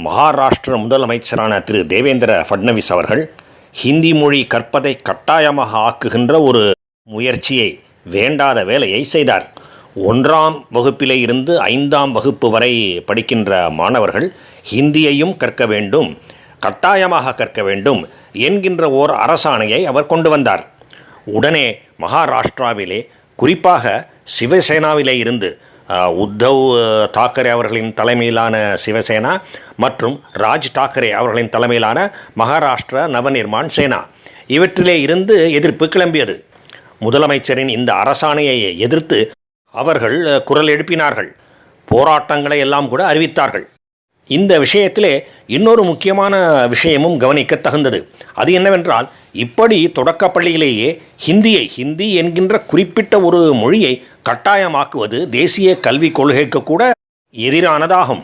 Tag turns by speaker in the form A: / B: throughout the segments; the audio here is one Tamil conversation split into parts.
A: மகாராஷ்டிர முதலமைச்சரான திரு தேவேந்திர ஃபட்னவிஸ் அவர்கள் ஹிந்தி மொழி கற்பதை கட்டாயமாக ஆக்குகின்ற ஒரு முயற்சியை, வேண்டாத வேலையை செய்தார். 1ஆம் வகுப்பிலே இருந்து 5ஆம் வகுப்பு வரை படிக்கின்ற மாணவர்கள் ஹிந்தியையும் கற்க வேண்டும், கட்டாயமாக கற்க வேண்டும் என்கின்ற ஓர் அரசாணையை அவர் கொண்டு வந்தார். உடனே மகாராஷ்டிராவிலே, குறிப்பாக சிவசேனாவிலே இருந்து உத்தவ் தாக்கரே அவர்களின் தலைமையிலான சிவசேனா மற்றும் ராஜ் டாக்கரே அவர்களின் தலைமையிலான மகாராஷ்டிர நவநிர்மாண் சேனா, இவற்றிலே இருந்து எதிர்ப்பு கிளம்பியது. முதலமைச்சரின் இந்த அரசாணையை எதிர்த்து அவர்கள் குரல் எழுப்பினார்கள், போராட்டங்களை எல்லாம் கூட அறிவித்தார்கள். இந்த விஷயத்திலே இன்னொரு முக்கியமான விஷயமும் கவனிக்க தகுந்தது. அது என்னவென்றால், இப்படி தொடக்கப்பள்ளியிலேயே ஹிந்தி என்கின்ற குறிப்பிட்ட ஒரு மொழியை கட்டாயமாக்குவது தேசிய கல்விக் கொள்கைக்கு கூட எதிரானதாகும்.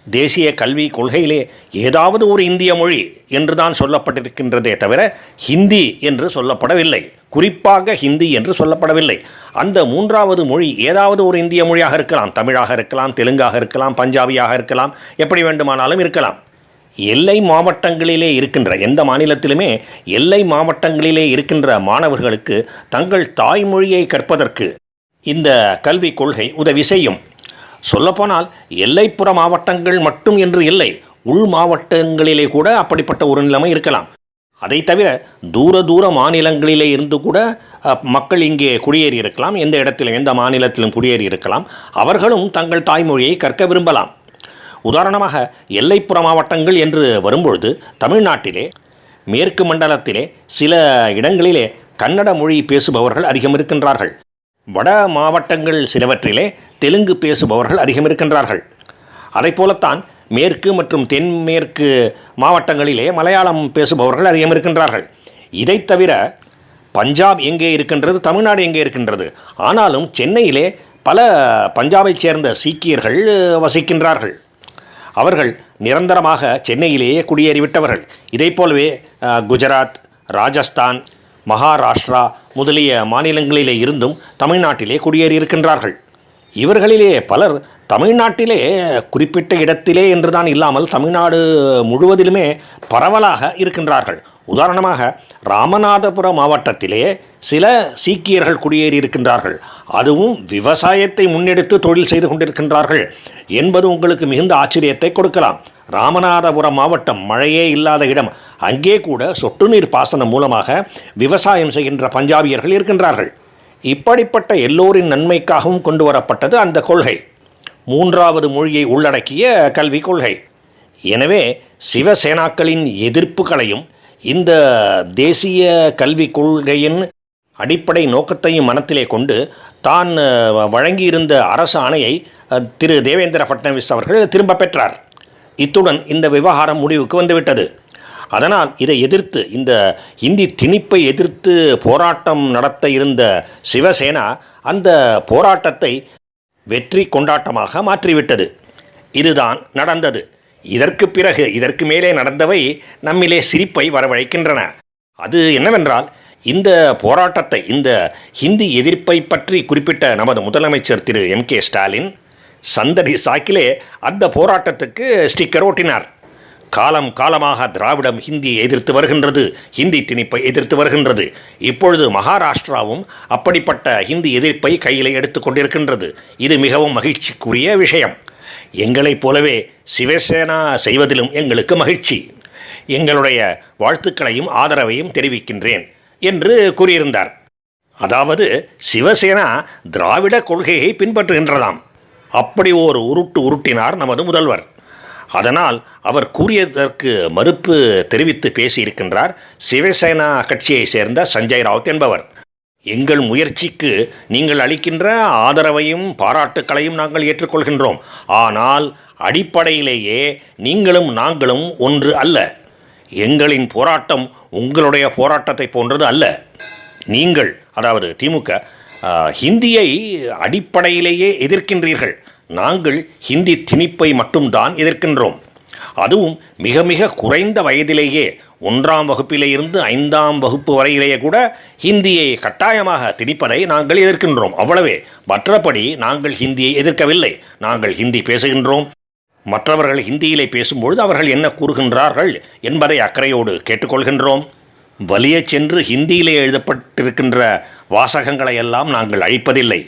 A: தேசிய கல்விக் கொள்கையிலே ஏதாவது ஒரு இந்திய மொழி என்றுதான் சொல்லப்பட்டிருக்கின்றதே தவிர ஹிந்தி என்று சொல்லப்படவில்லை, குறிப்பாக ஹிந்தி என்று சொல்லப்படவில்லை. அந்த 3வது மொழி ஏதாவது ஒரு இந்திய மொழியாக இருக்கலாம், தமிழாக இருக்கலாம், தெலுங்காக இருக்கலாம், பஞ்சாபியாக இருக்கலாம், எப்படி வேண்டுமானாலும் இருக்கலாம். எல்லை மாவட்டங்களிலே இருக்கின்ற எந்த மாநிலத்திலுமே எல்லை மாவட்டங்களிலே இருக்கின்ற மாணவர்களுக்கு தங்கள் தாய்மொழியை கற்பதற்கு இந்த கல்விக் கொள்கை உதவி செய்யும். சொல்லப்போனால் எல்லைப்புற மாவட்டங்கள் மட்டும் என்று இல்லை, உள் மாவட்டங்களிலே கூட அப்படிப்பட்ட ஒரு நிலைமை இருக்கலாம். அதை தவிர தூர மாநிலங்களிலே இருந்து கூட மக்கள் இங்கே குடியேறி இருக்கலாம், எந்த இடத்திலும் எந்த மாநிலத்திலும் குடியேறி இருக்கலாம். அவர்களும் தங்கள் தாய்மொழியை கற்க விரும்பலாம். உதாரணமாக எல்லைப்புற மாவட்டங்கள் என்று வரும்பொழுது, தமிழ்நாட்டிலே மேற்கு மண்டலத்திலே சில இடங்களிலே கன்னட மொழி பேசுபவர்கள் அதிகம் இருக்கின்றார்கள். வட மாவட்டங்கள் சிலவற்றிலே தெலுங்கு பேசுபவர்கள் அதிகம் இருக்கின்றார்கள். அதை போலத்தான் மேற்கு மற்றும் தென்மேற்கு மாவட்டங்களிலே மலையாளம் பேசுபவர்கள் அதிகம் இருக்கின்றார்கள். இதை தவிர பஞ்சாப் எங்கே இருக்கின்றது, தமிழ்நாடு எங்கே இருக்கின்றது. ஆனாலும் சென்னையிலே பல பஞ்சாபைச் சேர்ந்த சீக்கியர்கள் வசிக்கின்றார்கள். அவர்கள் நிரந்தரமாக சென்னையிலேயே குடியேறிவிட்டவர்கள். இதை போலவே குஜராத், ராஜஸ்தான், மகாராஷ்டிரா முதலிய மாநிலங்களிலே இருந்தும் தமிழ்நாட்டிலே குடியேறி இருக்கின்றார்கள். இவர்களிலே பலர் தமிழ்நாட்டிலே குறிப்பிட்ட இடத்திலே என்றுதான் இல்லாமல் தமிழ்நாடு முழுவதிலுமே பரவலாக இருக்கின்றார்கள். உதாரணமாக ராமநாதபுரம் மாவட்டத்திலே சில சீக்கியர்கள் குடியேறி இருக்கின்றார்கள். அதுவும் விவசாயத்தை முன்னெடுத்து தொழில் செய்து கொண்டிருக்கின்றார்கள் என்பது உங்களுக்கு மிகுந்த ஆச்சரியத்தை கொடுக்கலாம். ராமநாதபுரம் மாவட்டம் மழையே இல்லாத இடம், அங்கே கூட சொட்டு நீர் பாசனம் மூலமாக விவசாயம் செய்கின்ற பஞ்சாபியர்கள் இருக்கின்றார்கள். இப்படிப்பட்ட எல்லோரின் நன்மைக்காகவும் கொண்டு வரப்பட்டது அந்த கொள்கை, 3வது மொழியை உள்ளடக்கிய கல்விக் கொள்கை. எனவே சிவசேனாக்களின் எதிர்ப்புகளையும் இந்த தேசிய கல்விக் கொள்கையின் அடிப்படை நோக்கத்தையும் மனத்திலே கொண்டு தான் வழங்கியிருந்த அரசு ஆணையை திரு தேவேந்திர ஃபட்னவிஸ் அவர்கள் திரும்ப பெற்றார். இத்துடன் இந்த விவகாரம் முடிவுக்கு வந்துவிட்டது. அதனால் இதை எதிர்த்து, இந்த இந்தி திணிப்பை எதிர்த்து போராட்டம் நடத்த இருந்த சிவசேனா அந்த போராட்டத்தை வெற்றி கொண்டாட்டமாக மாற்றிவிட்டது. இதுதான் நடந்தது. இதற்கு பிறகு, இதற்கு மேலே நடந்தவை நம்மிலே சிரிப்பை வரவழைக்கின்றன. அது என்னவென்றால், இந்த போராட்டத்தை, இந்த ஹிந்தி எதிர்ப்பை பற்றி குறிப்பிட்ட நமது முதலமைச்சர் திரு M.K. ஸ்டாலின் சந்தடி சாக்கிலே அந்த போராட்டத்துக்கு ஸ்டிக்கர் ஓட்டினார். காலமாக திராவிடம் ஹிந்தியை எதிர்த்து வருகின்றது, ஹிந்தி திணிப்பை எதிர்த்து வருகின்றது. இப்பொழுது மகாராஷ்டிராவும் அப்படிப்பட்ட ஹிந்தி எதிர்ப்பை கையில் எடுத்து கொண்டிருக்கின்றது. இது மிகவும் மகிழ்ச்சிக்குரிய விஷயம். எங்களைப் போலவே சிவசேனா செய்வதிலும் எங்களுக்கு மகிழ்ச்சி. எங்களுடைய வாழ்த்துக்களையும் ஆதரவையும் தெரிவிக்கின்றேன் என்று கூறியிருந்தார். அதாவது சிவசேனா திராவிட கொள்கையை பின்பற்றுகின்றதாம். அப்படி ஒரு உருட்டினார் நமது முதல்வர். அதனால் அவர் கூறியதற்கு மறுப்பு தெரிவித்து பேசியிருக்கின்றார் சிவசேனா கட்சியை சேர்ந்த சஞ்சய் ராவுத் என்பவர். எங்கள் முயற்சிக்கு நீங்கள் அளிக்கின்ற ஆதரவையும் பாராட்டுக்களையும் நாங்கள் ஏற்றுக்கொள்கின்றோம். ஆனால் அடிப்படையிலேயே நீங்களும் நாங்களும் ஒன்று அல்ல. எங்களின் போராட்டம் உங்களுடைய போராட்டத்தை போன்றது அல்ல. நீங்கள், அதாவது திமுக, ஹிந்தியை அடிப்படையிலேயே எதிர்க்கின்றீர்கள். நாங்கள் ஹிந்தி திணிப்பை மட்டும்தான் எதிர்க்கின்றோம். அதுவும் மிக குறைந்த வயதிலேயே 1ஆம் வகுப்பிலே இருந்து 5ஆம் வகுப்பு வரையிலேயே கூட ஹிந்தியை கட்டாயமாக திணிப்பதை நாங்கள் எதிர்க்கின்றோம். அவ்வளவே. மற்றபடி நாங்கள் ஹிந்தியை எதிர்க்கவில்லை. நாங்கள் ஹிந்தி பேசுகின்றோம், மற்றவர்கள் ஹிந்தியிலே பேசும்பொழுது அவர்கள் என்ன கூறுகின்றார்கள் என்பதை அக்கறையோடு கேட்டுக்கொள்கின்றோம். வலியச் சென்று ஹிந்தியிலே எழுதப்பட்டிருக்கின்ற வாசகங்களை எல்லாம் நாங்கள் அழிப்பதில்லை.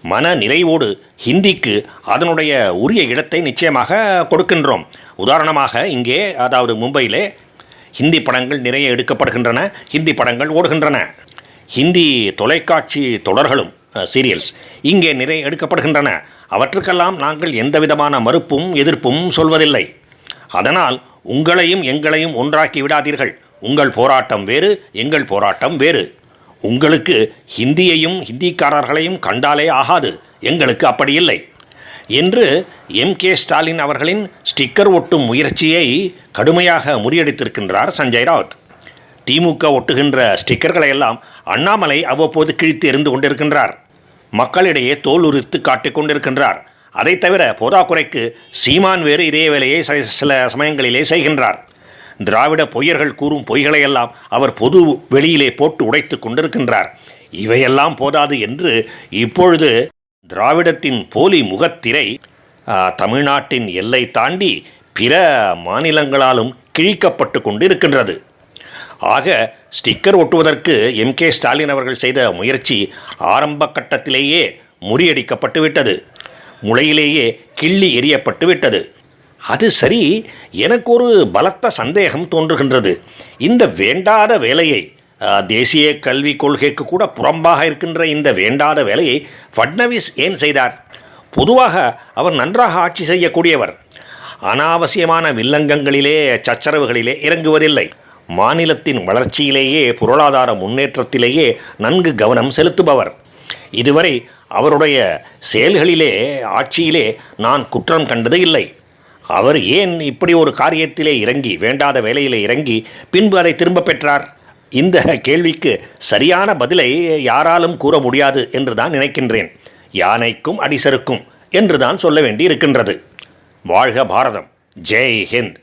A: மன நிறைவோடு ஹிந்திக்கு அதனுடைய உரிய இடத்தை நிச்சயமாக கொடுக்கின்றோம். உதாரணமாக இங்கே, அதாவது மும்பையிலே ஹிந்தி படங்கள் நிறைய எடுக்கப்படுகின்றன, ஹிந்தி படங்கள் ஓடுகின்றன. ஹிந்தி தொலைக்காட்சி தொடர்களும் சீரியல்ஸ் இங்கே நிறைய எடுக்கப்படுகின்றன. அவற்றுக்கெல்லாம் நாங்கள் எந்த விதமான மறுப்பும் எதிர்ப்பும் சொல்வதில்லை. அதனால் உங்களையும் எங்களையும் ஒன்றாக்கி விடாதீர்கள். உங்கள் போராட்டம் வேறு, எங்கள் போராட்டம் வேறு. உங்களுக்கு ஹிந்தியையும் ஹிந்திக்காரர்களையும் கண்டாலே ஆகாது, எங்களுக்கு அப்படி இல்லை என்று M.K. ஸ்டாலின் அவர்களின் ஸ்டிக்கர் ஒட்டும் முயற்சியை கடுமையாக முறியடித்திருக்கின்றார் சஞ்சய் ராவுத். திமுக ஒட்டுகின்ற ஸ்டிக்கர்களை எல்லாம் அண்ணாமலை அவ்வப்போது கிழித்து எறிந்து கொண்டிருக்கின்றார். மக்களிடையே தோல் உரித்து காட்டிக் கொண்டிருக்கின்றார். அதை தவிர போதாக்குறைக்கு சீமான் வேறு இதே வேலையை சில சமயங்களிலே செய்கின்றார். திராவிட பொய்யர்கள் கூறும் பொய்களையெல்லாம் அவர் பொது வெளியிலே போட்டு உடைத்து கொண்டிருக்கின்றார். இவையெல்லாம் போதாது என்று இப்பொழுது திராவிடத்தின் போலி முகத்திரை தமிழ்நாட்டின் எல்லை தாண்டி பிற மாநிலங்களாலும் கிழிக்கப்பட்டு கொண்டிருக்கின்றது. ஆக ஸ்டிக்கர் ஒட்டுவதற்கு M.K. ஸ்டாலின் அவர்கள் செய்த முயற்சி ஆரம்ப கட்டத்திலேயே முறியடிக்கப்பட்டு விட்டது, முளையிலேயே கிள்ளி எறியப்பட்டு விட்டது. அது சரி, எனக்கு ஒரு பலத்த சந்தேகம் தோன்றுகின்றது. இந்த வேண்டாத வேலையை, தேசிய கல்விக் கொள்கைக்கு கூட புறம்பாக இருக்கின்ற இந்த வேண்டாத வேலையை ஃபட்னவிஸ் ஏன் செய்தார்? பொதுவாக அவர் நன்றாக ஆட்சி செய்யக்கூடியவர். அனாவசியமான வில்லங்கங்களிலே சச்சரவுகளிலே இறங்குவதில்லை. மாநிலத்தின் வளர்ச்சியிலேயே பொருளாதார முன்னேற்றத்திலேயே நன்கு கவனம் செலுத்துபவர். இதுவரை அவருடைய செயல்களிலே, ஆட்சியிலே நான் குற்றம் கண்டது இல்லை. அவர் ஏன் இப்படி ஒரு காரியத்திலே இறங்கி, வேண்டாத வேலையிலே இறங்கி பின்பு அதை திரும்ப பெற்றார்? இந்த கேள்விக்கு சரியான பதிலை யாராலும் கூற முடியாது என்று தான் நினைக்கின்றேன். யானைக்கும் அடிசருக்கும் என்று தான் சொல்ல வேண்டி இருக்கின்றது. வாழ்க பாரதம்! ஜெய் ஹிந்த்!